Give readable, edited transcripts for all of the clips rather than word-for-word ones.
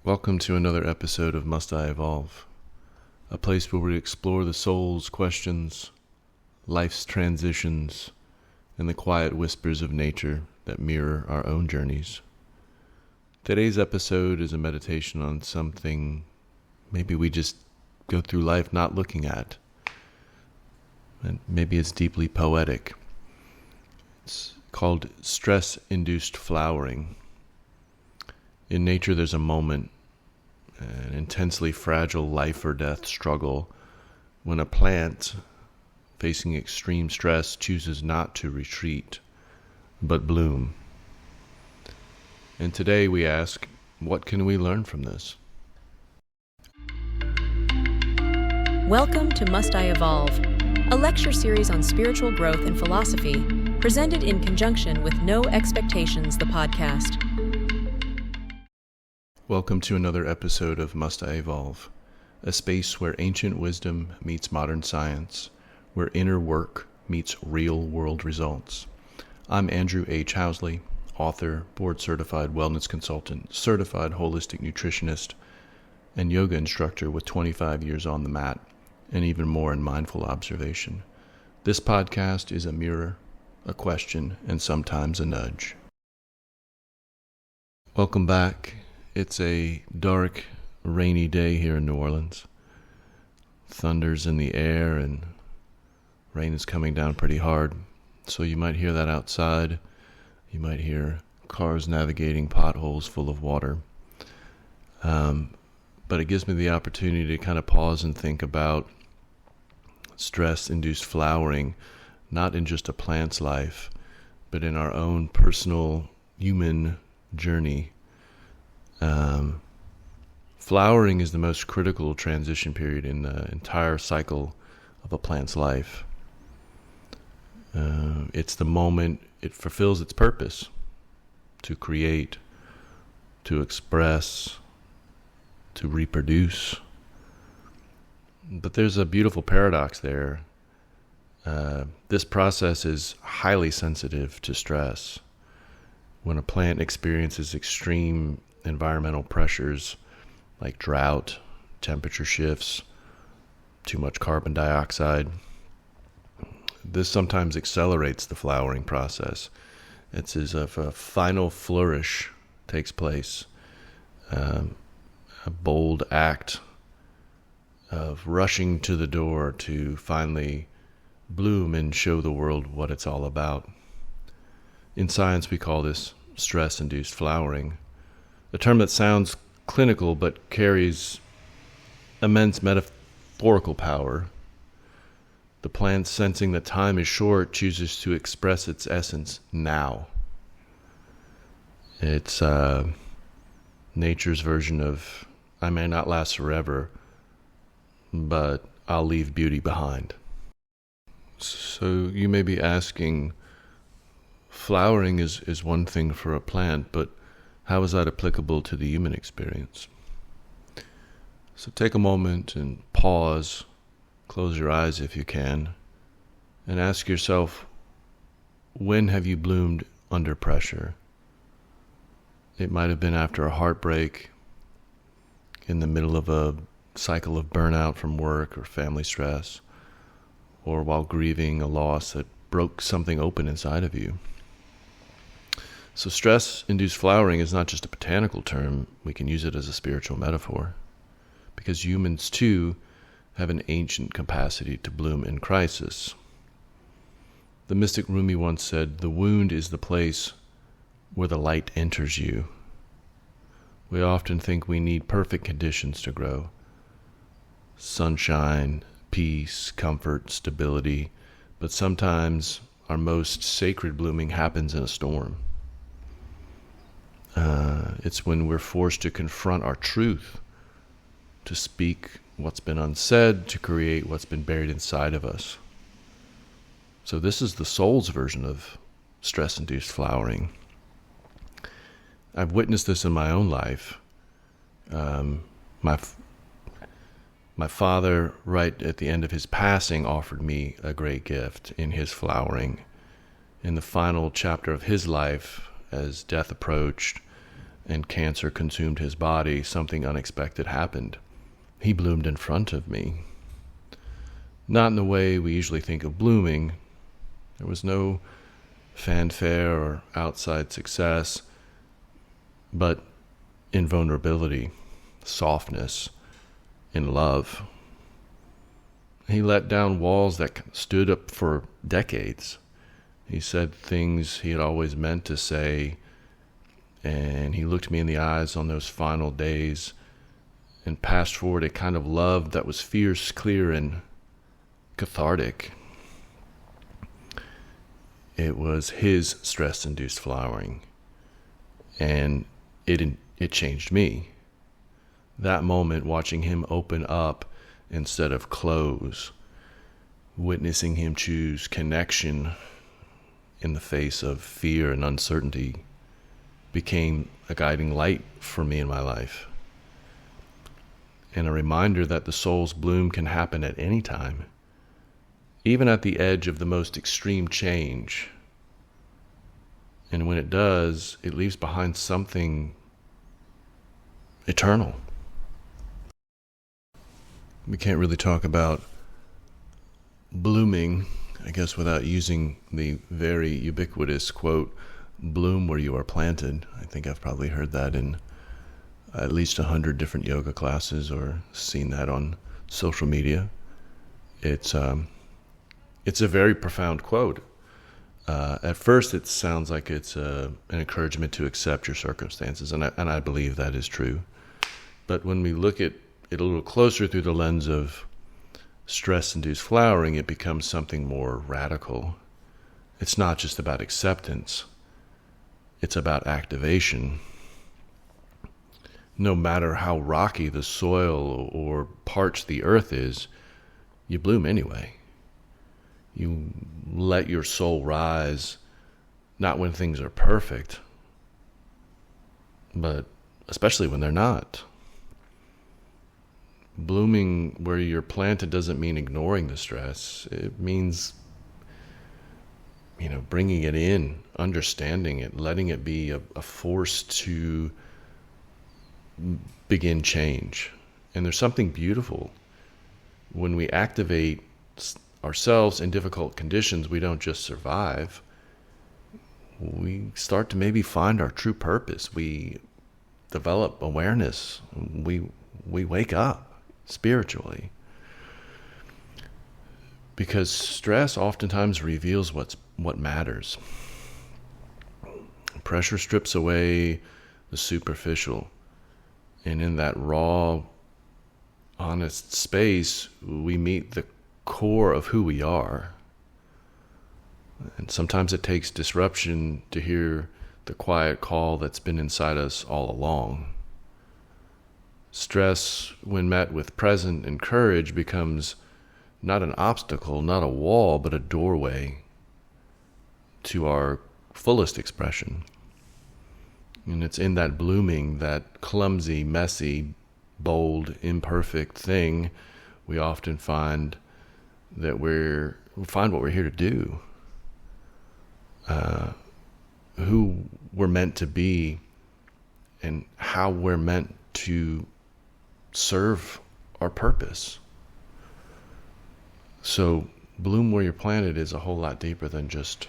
Welcome to another episode of Must I Evolve, a place where we explore the soul's questions, life's transitions, and the quiet whispers of nature that mirror our own journeys. Today's episode is a meditation on something maybe we just go through life not looking at, and maybe it's deeply poetic. It's called stress-induced flowering. In nature, there's a moment, an intensely fragile life or death struggle, when a plant facing extreme stress chooses not to retreat, but bloom. And today we ask, what can we learn from this? Welcome to Must I Evolve, a lecture series on spiritual growth and philosophy, presented in conjunction with No Expectations, the podcast. Welcome to another episode of Must I Evolve, a space where ancient wisdom meets modern science, where inner work meets real-world results. I'm Andrew H. Housley, author, board-certified wellness consultant, certified holistic nutritionist, and yoga instructor with 25 years on the mat, and even more in mindful observation. This podcast is a mirror, a question, and sometimes a nudge. Welcome back. It's a dark, rainy day here in New Orleans. Thunder's in the air and rain is coming down pretty hard. So you might hear that outside. You might hear cars navigating potholes full of water. But it gives me the opportunity to kind of pause and think about stress-induced flowering, not in just a plant's life, but in our own personal human journey. Flowering is the most critical transition period in the entire cycle of a plant's life. It's the moment it fulfills its purpose to create, to express, to reproduce. But there's a beautiful paradox there. This process is highly sensitive to stress. When a plant experiences extreme environmental pressures like drought, temperature shifts, too much carbon dioxide, this sometimes accelerates the flowering process. It's as if a final flourish takes place, a bold act of rushing to the door to finally bloom and show the world what it's all about. In science, we call this stress-induced flowering, a term that sounds clinical but carries immense metaphorical power. The plant, sensing that time is short, chooses to express its essence now. It's nature's version of, I may not last forever, but I'll leave beauty behind. So you may be asking, flowering is one thing for a plant, but how is that applicable to the human experience? So take a moment and pause, close your eyes if you can, and ask yourself, when have you bloomed under pressure? It might have been after a heartbreak, in the middle of a cycle of burnout from work or family stress, or while grieving a loss that broke something open inside of you. So stress-induced flowering is not just a botanical term. We can use it as a spiritual metaphor, because humans too have an ancient capacity to bloom in crisis. The mystic Rumi once said, "The wound is the place where the light enters you." We often think we need perfect conditions to grow. Sunshine, peace, comfort, stability. But sometimes our most sacred blooming happens in a storm. It's when we're forced to confront our truth, to speak what's been unsaid, to create what's been buried inside of us. So this is the soul's version of stress-induced flowering. I've witnessed this in my own life. My father, right at the end of his passing, offered me a great gift in his flowering. In the final chapter of his life, as death approached, and cancer consumed his body, something unexpected happened. He bloomed in front of me. Not in the way we usually think of blooming. There was no fanfare or outside success, but in vulnerability, softness, in love. He let down walls that stood up for decades. He said things he had always meant to say, and he looked me in the eyes on those final days and passed forward a kind of love that was fierce, clear, and cathartic. It was his stress-induced flowering, and it changed me. That moment, watching him open up instead of close, witnessing him choose connection in the face of fear and uncertainty, became a guiding light for me in my life, and a reminder that the soul's bloom can happen at any time, even at the edge of the most extreme change. And when it does, it leaves behind something eternal. We can't really talk about blooming, I guess, without using the very ubiquitous quote, "Bloom where you are planted." I think I've probably heard that in at least 100 different yoga classes or seen that on social media. It's a very profound quote. At first, it sounds like it's an encouragement to accept your circumstances, and I believe that is true. But when we look at it a little closer through the lens of stress-induced flowering, it becomes something more radical. It's not just about acceptance. It's about activation. No matter how rocky the soil or parched the earth is, you bloom anyway. You let your soul rise, not when things are perfect, but especially when they're not. Blooming where you're planted doesn't mean ignoring the stress. It means, bringing it in, understanding it, letting it be a force to begin change. And there's something beautiful. When we activate ourselves in difficult conditions, we don't just survive. We start to maybe find our true purpose. We develop awareness. We wake up spiritually. Because stress oftentimes reveals what matters. Pressure strips away the superficial. And in that raw, honest space, we meet the core of who we are. And sometimes it takes disruption to hear the quiet call that's been inside us all along. Stress, when met with presence and courage, becomes not an obstacle, not a wall, but a doorway to our fullest expression. And it's in that blooming, that clumsy, messy, bold, imperfect thing, we often find that we find what we're here to do, who we're meant to be, and how we're meant to serve our purpose. So bloom where you're planted is a whole lot deeper than just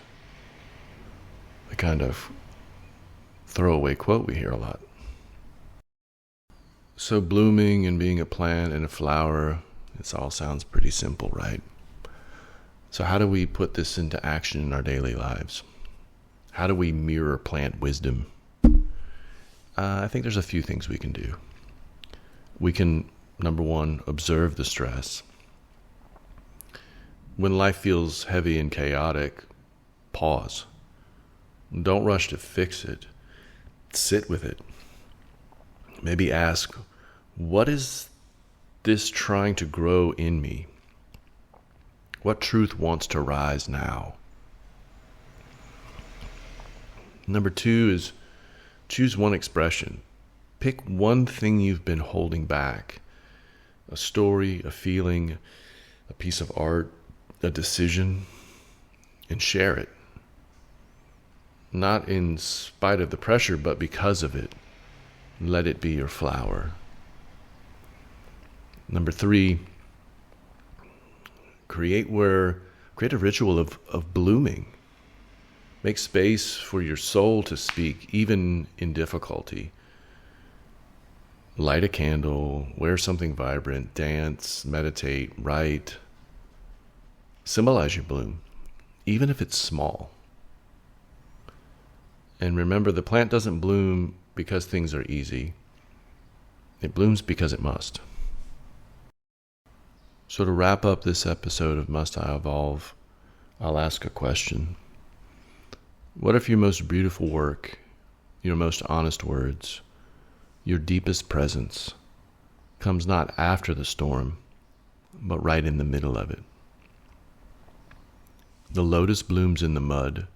the kind of throwaway quote we hear a lot. So blooming and being a plant and a flower, this all sounds pretty simple, right? So how do we put this into action in our daily lives? How do we mirror plant wisdom? I think there's a few things we can do. We can, number one, observe the stress. When life feels heavy and chaotic, pause. Don't rush to fix it. Sit with it. Maybe ask, what is this trying to grow in me? What truth wants to rise now? Number two is choose one expression. Pick one thing you've been holding back. A story, a feeling, a piece of art, a decision, and share it. Not in spite of the pressure, but because of it. let it be your flower. Number 3, create a ritual of blooming. Make space for your soul to speak, even in difficulty. Light a candle, wear something vibrant, dance, meditate, write. Symbolize your bloom, even if it's small. And remember, the plant doesn't bloom because things are easy. It blooms because it must. So to wrap up this episode of Must I Evolve, I'll ask a question. What if your most beautiful work, your most honest words, your deepest presence comes not after the storm, but right in the middle of it? The lotus blooms in the mud,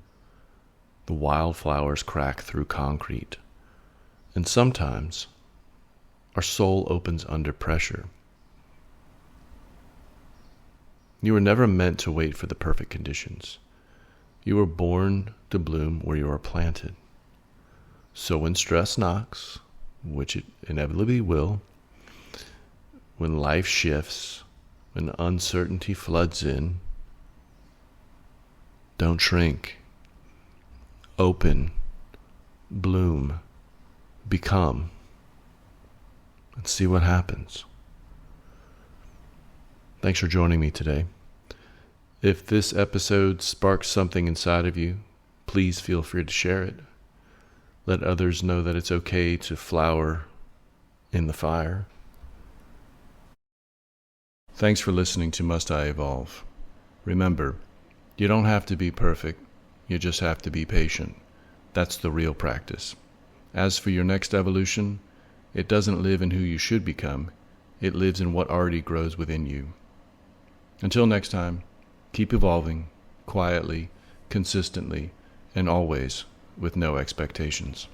the wildflowers crack through concrete, and sometimes our soul opens under pressure. You were never meant to wait for the perfect conditions. You were born to bloom where you are planted. So when stress knocks, which it inevitably will, when life shifts, when uncertainty floods in, don't shrink. Open, bloom, become, and see what happens. Thanks for joining me today. If this episode sparks something inside of you, please feel free to share it. Let others know that it's okay to flower in the fire. Thanks for listening to Must I Evolve. Remember, you don't have to be perfect. You just have to be patient. That's the real practice. As for your next evolution, it doesn't live in who you should become. It lives in what already grows within you. Until next time, keep evolving, quietly, consistently, and always with no expectations.